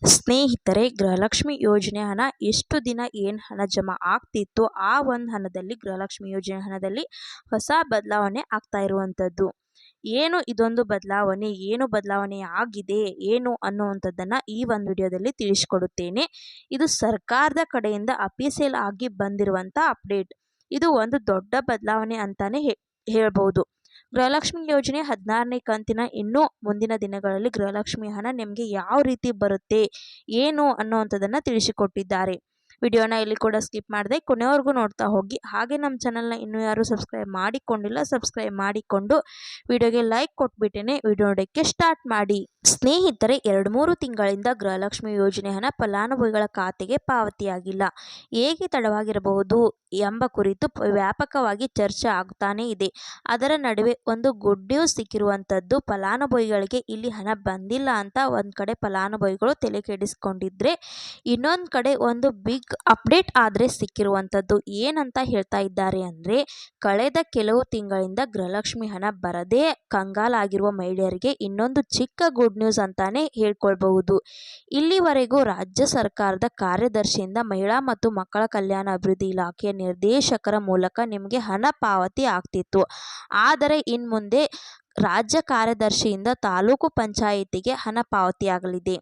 ಸ್ನೇಹಿತರೆ, ಗೃಹಲಕ್ಷ್ಮಿ ಯೋಜನೆ ಹಣ ಎಷ್ಟು ದಿನ ಹಣ ಜಮಾ ಆಗ್ತಿತ್ತು, ಆ ಒಂದು ಹಣದಲ್ಲಿ ಗೃಹಲಕ್ಷ್ಮಿ ಯೋಜನೆ ಹಣದಲ್ಲಿ ಹೊಸ ಬದಲಾವಣೆ ಆಗ್ತಾ ಇರುವಂಥದ್ದು. ಇದೊಂದು ಬದಲಾವಣೆ, ಬದಲಾವಣೆ ಆಗಿದೆ ಅನ್ನುವಂಥದ್ದನ್ನು ಈ ಒಂದು ವಿಡಿಯೋದಲ್ಲಿ ತಿಳಿಸ್ಕೊಡುತ್ತೇನೆ. ಇದು ಸರ್ಕಾರದ ಕಡೆಯಿಂದ ಅಫಿಷಿಯಲ್ ಆಗಿ ಬಂದಿರುವಂಥ ಅಪ್ಡೇಟ್. ಇದು ಒಂದು ದೊಡ್ಡ ಬದಲಾವಣೆ ಅಂತಾನೆ ಹೇಳ್ಬೋದು. ಗೃಹಲಕ್ಷ್ಮಿ ಯೋಜನೆ 16ನೇ ಕಂತಿನ ಇನ್ನು ಮುಂದಿನ ದಿನಗಳಲ್ಲಿ ಗೃಹಲಕ್ಷ್ಮಿ ಹಣ ನಿಮಗೆ ಯಾವ ರೀತಿ ಬರುತ್ತೆ ಅನ್ನುವಂಥದ್ದನ್ನು ತಿಳಿಸಿಕೊಟ್ಟಿದ್ದಾರೆ. ವಿಡಿಯೋನ ಇಲ್ಲಿ ಕೂಡ ಸ್ಕಿಪ್ ಮಾಡದೆ ಕೊನೆವರೆಗೂ ನೋಡ್ತಾ ಹೋಗಿ. ಹಾಗೆ ನಮ್ಮ ಚಾನಲ್ನ ಇನ್ನೂ ಯಾರು ಸಬ್ಸ್ಕ್ರೈಬ್ ಮಾಡಿಕೊಂಡಿಲ್ಲ, ಸಬ್ಸ್ಕ್ರೈಬ್ ಮಾಡಿಕೊಂಡು ವಿಡಿಯೋಗೆ ಲೈಕ್ ಕೊಟ್ಬಿಟ್ಟೇನೆ ವಿಡಿಯೋ ನೋಡೋಕ್ಕೆ ಸ್ಟಾರ್ಟ್ ಮಾಡಿ. ಸ್ನೇಹಿತರೆ, 2-3 ತಿಂಗಳಿಂದ ಗೃಹಲಕ್ಷ್ಮಿ ಯೋಜನೆ ಹಣ ಫಲಾನುಭವಿಗಳ ಖಾತೆಗೆ ಪಾವತಿಯಾಗಿಲ್ಲ. ಹೇಗೆ ತಡವಾಗಿರಬಹುದು ಎಂಬ ಕುರಿತು ವ್ಯಾಪಕವಾಗಿ ಚರ್ಚೆ ಆಗ್ತಾನೇ ಇದೆ. ಅದರ ನಡುವೆ ಒಂದು ಗುಡ್ ನ್ಯೂಸ್ ಸಿಕ್ಕಿರುವಂಥದ್ದು. ಫಲಾನುಭವಿಗಳಿಗೆ ಇಲ್ಲಿ ಹಣ ಬಂದಿಲ್ಲ ಅಂತ ಒಂದು ಕಡೆ ಫಲಾನುಭವಿಗಳು ತಲೆ ಕೆಡಿಸ್ಕೊಂಡಿದ್ರೆ, ಇನ್ನೊಂದು ಕಡೆ ಒಂದು ಬಿಗ್ ಅಪ್ಡೇಟ್ ಆದರೆ ಸಿಕ್ಕಿರುವಂಥದ್ದು. ಏನಂತ ಹೇಳ್ತಾ ಇದ್ದಾರೆ ಅಂದರೆ, ಕಳೆದ ಕೆಲವು ತಿಂಗಳಿಂದ ಗೃಹಲಕ್ಷ್ಮಿ ಹಣ ಬರದೇ ಕಂಗಾಲಾಗಿರುವ ಮಹಿಳೆಯರಿಗೆ ಇನ್ನೊಂದು ಚಿಕ್ಕ ಗುಡ್ ನ್ಯೂಸ್ ಅಂತಾನೆ ಹೇಳ್ಕೊಳ್ಬಹುದು. ಇಲ್ಲಿವರೆಗೂ ರಾಜ್ಯ ಸರ್ಕಾರದ ಕಾರ್ಯದರ್ಶಿಯಿಂದ ಮಹಿಳಾ ಮತ್ತು ಮಕ್ಕಳ ಕಲ್ಯಾಣ ಅಭಿವೃದ್ಧಿ ಇಲಾಖೆಯ ನಿರ್ದೇಶಕರ ಮೂಲಕ ನಿಮಗೆ ಹಣ ಪಾವತಿ ಆಗ್ತಿತ್ತು. ಆದರೆ ಇನ್ಮುಂದೆ ರಾಜ್ಯ ಕಾರ್ಯದರ್ಶಿಯಿಂದ ತಾಲೂಕು ಪಂಚಾಯಿತಿಗೆ ಹಣ ಪಾವತಿಯಾಗಲಿದೆ.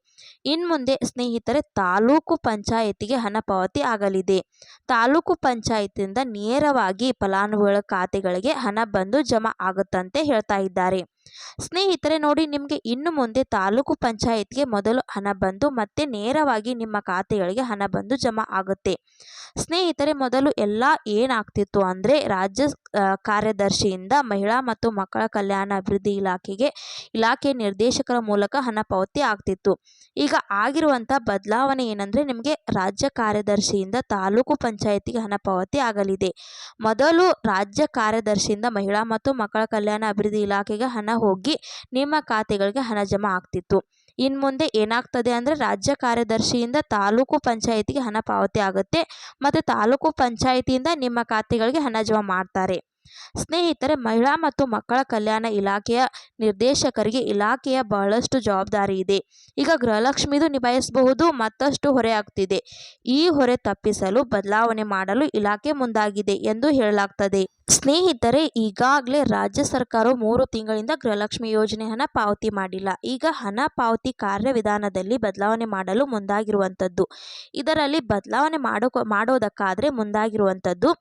ಇನ್ಮುಂದೆ ಸ್ನೇಹಿತರೆ, ತಾಲೂಕು ಪಂಚಾಯಿತಿಗೆ ಹಣ ಪಾವತಿ ಆಗಲಿದೆ. ತಾಲೂಕು ಪಂಚಾಯಿತಿಯಿಂದ ನೇರವಾಗಿ ಫಲಾನುಭವಿಗಳ ಖಾತೆಗಳಿಗೆ ಹಣ ಬಂದು ಜಮಾ ಆಗುತ್ತಂತೆ ಹೇಳ್ತಾ ಇದ್ದಾರೆ. ಸ್ನೇಹಿತರೆ ನೋಡಿ, ನಿಮಗೆ ಇನ್ನು ಮುಂದೆ ತಾಲೂಕು ಪಂಚಾಯತ್ಗೆ ಮೊದಲು ಹಣ ಬಂದು ಮತ್ತೆ ನೇರವಾಗಿ ನಿಮ್ಮ ಖಾತೆಗಳಿಗೆ ಹಣ ಬಂದು ಜಮಾ ಆಗುತ್ತೆ. ಸ್ನೇಹಿತರೆ, ಮೊದಲು ಎಲ್ಲ ಏನಾಗ್ತಿತ್ತು ಅಂದರೆ, ರಾಜ್ಯ ಕಾರ್ಯದರ್ಶಿಯಿಂದ ಮಹಿಳಾ ಮತ್ತು ಮಕ್ಕಳ ಕಲ್ಯಾಣ ಅಭಿವೃದ್ಧಿ ಇಲಾಖೆಯ ನಿರ್ದೇಶಕರ ಮೂಲಕ ಹಣ ಪಾವತಿ ಆಗ್ತಿತ್ತು. ಈಗ ಆಗಿರುವಂಥ ಬದಲಾವಣೆ ಏನಂದರೆ, ನಿಮಗೆ ರಾಜ್ಯ ಕಾರ್ಯದರ್ಶಿಯಿಂದ ತಾಲೂಕು ಪಂಚಾಯತಿಗೆ ಹಣ ಪಾವತಿ ಆಗಲಿದೆ. ಮೊದಲು ರಾಜ್ಯ ಕಾರ್ಯದರ್ಶಿಯಿಂದ ಮಹಿಳಾ ಮತ್ತು ಮಕ್ಕಳ ಕಲ್ಯಾಣ ಅಭಿವೃದ್ಧಿ ಇಲಾಖೆಗೆ ಹಣ ಹೋಗಿ ನಿಮ್ಮ ಖಾತೆಗಳಿಗೆ ಹಣ ಜಮಾ ಆಗ್ತಿತ್ತು. ಇನ್ನು ಮುಂದೆ ಏನಾಗ್ತದೆ ಅಂದರೆ, ರಾಜ್ಯ ಕಾರ್ಯದರ್ಶಿಯಿಂದ ತಾಲೂಕು ಪಂಚಾಯಿತಿಗೆ ಹಣ ಪಾವತಿ ಆಗುತ್ತೆ ಮತ್ತು ತಾಲೂಕು ಪಂಚಾಯಿತಿಯಿಂದ ನಿಮ್ಮ ಖಾತೆಗಳಿಗೆ ಹಣ ಜಮಾ ಮಾಡ್ತಾರೆ. ಸ್ನೇಹಿತರೆ, ಮಹಿಳಾ ಮತ್ತು ಮಕ್ಕಳ ಕಲ್ಯಾಣ ಇಲಾಖೆಯ ನಿರ್ದೇಶಕರಿಗೆ ಇಲಾಖೆಯ ಬಹಳಷ್ಟು ಜವಾಬ್ದಾರಿ ಇದೆ. ಈಗ ಗೃಹಲಕ್ಷ್ಮಿದು ನಿಭಾಯಿಸಬಹುದು, ಮತ್ತಷ್ಟು ಹೊರೆ ಆಗ್ತಿದೆ. ಈ ಹೊರೆ ತಪ್ಪಿಸಲು ಬದಲಾವಣೆ ಮಾಡಲು ಇಲಾಖೆ ಮುಂದಾಗಿದೆ ಎಂದು ಹೇಳಲಾಗ್ತದೆ. ಸ್ನೇಹಿತರೆ, ಈಗಾಗಲೇ ರಾಜ್ಯ ಸರ್ಕಾರವು 3 ತಿಂಗಳಿಂದ ಗೃಹಲಕ್ಷ್ಮಿ ಯೋಜನೆ ಹಣ ಪಾವತಿ ಮಾಡಿಲ್ಲ. ಈಗ ಹಣ ಪಾವತಿ ಕಾರ್ಯವಿಧಾನದಲ್ಲಿ ಬದಲಾವಣೆ ಮಾಡಲು ಮುಂದಾಗಿರುವಂಥದ್ದು. ಇದರಲ್ಲಿ ಬದಲಾವಣೆ ಮಾಡೋದಕ್ಕಾದರೆ ಮುಂದಾಗಿರುವಂಥದ್ದು.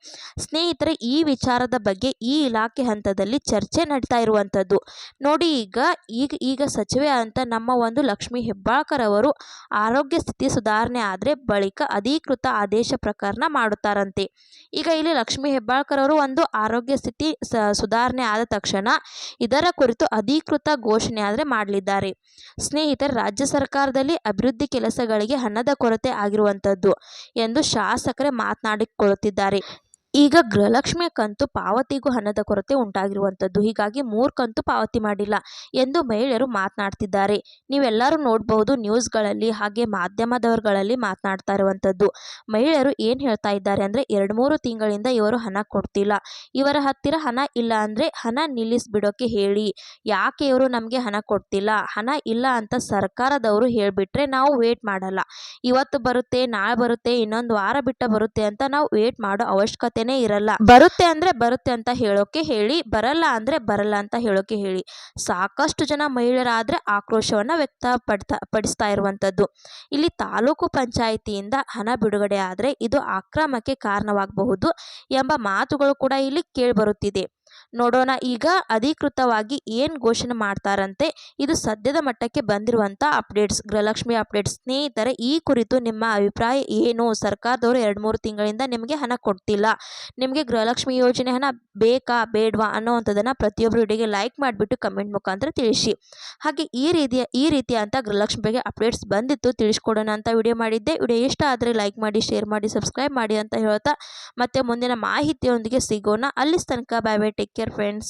ಸ್ನೇಹಿತರೆ, ಈ ವಿಚಾರದ ಬಗ್ಗೆ ಈ ಇಲಾಖೆ ಹಂತದಲ್ಲಿ ಚರ್ಚೆ ನಡೀತಾ ಇರುವಂಥದ್ದು. ನೋಡಿ, ಈಗ ಸಚಿವೆ ಅಂತ ನಮ್ಮ ಒಂದು ಲಕ್ಷ್ಮೀ ಹೆಬ್ಬಾಳ್ಕರ್ ಅವರು ಆರೋಗ್ಯ ಸ್ಥಿತಿ ಸುಧಾರಣೆ ಆದರೆ ಬಳಿಕ ಅಧಿಕೃತ ಆದೇಶ ಪ್ರಕರಣ ಮಾಡುತ್ತಾರಂತೆ. ಈಗ ಇಲ್ಲಿ ಲಕ್ಷ್ಮೀ ಹೆಬ್ಬಾಳ್ಕರ್ ಅವರು ಒಂದು ಆರೋಗ್ಯ ಸ್ಥಿತಿ ಸುಧಾರಣೆ ಆದ ತಕ್ಷಣ ಇದರ ಕುರಿತು ಅಧಿಕೃತ ಘೋಷಣೆ ಆದರೆ ಮಾಡಲಿದ್ದಾರೆ. ಸ್ನೇಹಿತರೆ, ರಾಜ್ಯ ಸರ್ಕಾರದಲ್ಲಿ ಅಭಿವೃದ್ಧಿ ಕೆಲಸಗಳಿಗೆ ಹಣದ ಕೊರತೆ ಆಗಿರುವಂಥದ್ದು ಎಂದು ಶಾಸಕರೇ ಮಾತನಾಡಿಕೊಳ್ಳುತ್ತಿದ್ದಾರೆ. ಈಗ ಗೃಹಲಕ್ಷ್ಮಿ ಕಂತು ಪಾವತಿಗೂ ಹಣದ ಕೊರತೆ ಉಂಟಾಗಿರುವಂಥದ್ದು. ಹೀಗಾಗಿ 3 ಕಂತು ಪಾವತಿ ಮಾಡಿಲ್ಲ ಎಂದು ಮಹಿಳೆಯರು ಮಾತನಾಡ್ತಿದ್ದಾರೆ. ನೀವೆಲ್ಲರೂ ನೋಡಬಹುದು ನ್ಯೂಸ್ಗಳಲ್ಲಿ, ಹಾಗೆ ಮಾಧ್ಯಮದವರುಗಳಲ್ಲಿ ಮಾತನಾಡ್ತಾ ಇರುವಂಥದ್ದು. ಮಹಿಳೆಯರು ಏನು ಹೇಳ್ತಾ ಇದ್ದಾರೆ ಅಂದರೆ, 2-3 ತಿಂಗಳಿಂದ ಇವರು ಹಣ ಕೊಡ್ತಿಲ್ಲ, ಇವರ ಹತ್ತಿರ ಹಣ ಇಲ್ಲ ಅಂದರೆ ಹಣ ನಿಲ್ಲಿಸ್ಬಿಡೋಕೆ ಹೇಳಿ, ಯಾಕೆ ಇವರು ನಮಗೆ ಹಣ ಕೊಡ್ತಿಲ್ಲ, ಹಣ ಇಲ್ಲ ಅಂತ ಸರ್ಕಾರದವರು ಹೇಳಿಬಿಟ್ರೆ ನಾವು ವೇಟ್ ಮಾಡಲ್ಲ. ಇವತ್ತು ಬರುತ್ತೆ, ನಾಳೆ ಬರುತ್ತೆ, ಇನ್ನೊಂದು ವಾರ ಬಿಟ್ಟ ಬರುತ್ತೆ ಅಂತ ನಾವು ವೇಟ್ ಮಾಡೋ ಅವಶ್ಯಕತೆ ಇರಲ್ಲ. ಬರುತ್ತೆ ಅಂದ್ರೆ ಬರುತ್ತೆ ಅಂತ ಹೇಳೋಕೆ ಹೇಳಿ, ಬರಲ್ಲ ಅಂದ್ರೆ ಬರಲ್ಲ ಅಂತ ಹೇಳೋಕೆ ಹೇಳಿ. ಸಾಕಷ್ಟು ಜನ ಮಹಿಳೆಯರಾದ್ರೆ ಆಕ್ರೋಶವನ್ನ ವ್ಯಕ್ತಪಡಿಸ್ತಾ ಇರುವಂತದ್ದು. ಇಲ್ಲಿ ತಾಲೂಕು ಪಂಚಾಯಿತಿಯಿಂದ ಹಣ ಬಿಡುಗಡೆ ಆದ್ರೆ ಇದು ಅಕ್ರಮಕ್ಕೆ ಕಾರಣವಾಗಬಹುದು ಎಂಬ ಮಾತುಗಳು ಕೂಡ ಇಲ್ಲಿ ಕೇಳಿಬರುತ್ತಿದೆ. ನೋಡೋಣ ಈಗ ಅಧಿಕೃತವಾಗಿ ಏನು ಘೋಷಣೆ ಮಾಡ್ತಾರಂತೆ. ಇದು ಸದ್ಯದ ಮಟ್ಟಕ್ಕೆ ಬಂದಿರುವಂಥ ಅಪ್ಡೇಟ್ಸ್, ಗೃಹಲಕ್ಷ್ಮಿ ಅಪ್ಡೇಟ್ಸ್. ಸ್ನೇಹಿತರೆ, ಈ ಕುರಿತು ನಿಮ್ಮ ಅಭಿಪ್ರಾಯ ಏನು? ಸರ್ಕಾರದವರು 2-3 ತಿಂಗಳಿಂದ ನಿಮಗೆ ಹಣ ಕೊಡ್ತಿಲ್ಲ, ನಿಮಗೆ ಗೃಹಲಕ್ಷ್ಮಿ ಯೋಜನೆ ಹಣ ಬೇಕಾ ಬೇಡವಾ ಅನ್ನೋವಂಥದ್ದನ್ನು ಪ್ರತಿಯೊಬ್ಬರು ವಿಡಿಯೋಗೆ ಲೈಕ್ ಮಾಡಿಬಿಟ್ಟು ಕಮೆಂಟ್ ಮುಖಾಂತರ ತಿಳಿಸಿ. ಹಾಗೆ ಈ ರೀತಿಯ ಅಂತ ಗೃಹಲಕ್ಷ್ಮಿ ಬಗ್ಗೆ ಅಪ್ಡೇಟ್ಸ್ ಬಂದಿತ್ತು, ತಿಳಿಸ್ಕೊಡೋಣ ಅಂತ ವಿಡಿಯೋ ಮಾಡಿದ್ದೆ. ವಿಡಿಯೋ ಇಷ್ಟ ಆದರೆ ಲೈಕ್ ಮಾಡಿ, ಶೇರ್ ಮಾಡಿ, ಸಬ್ಸ್ಕ್ರೈಬ್ ಮಾಡಿ ಅಂತ ಹೇಳ್ತಾ ಮತ್ತೆ ಮುಂದಿನ ಮಾಹಿತಿಯೊಂದಿಗೆ ಸಿಗೋಣ. ಅಲ್ಲಿ ತನಕ bye bye, take care friends.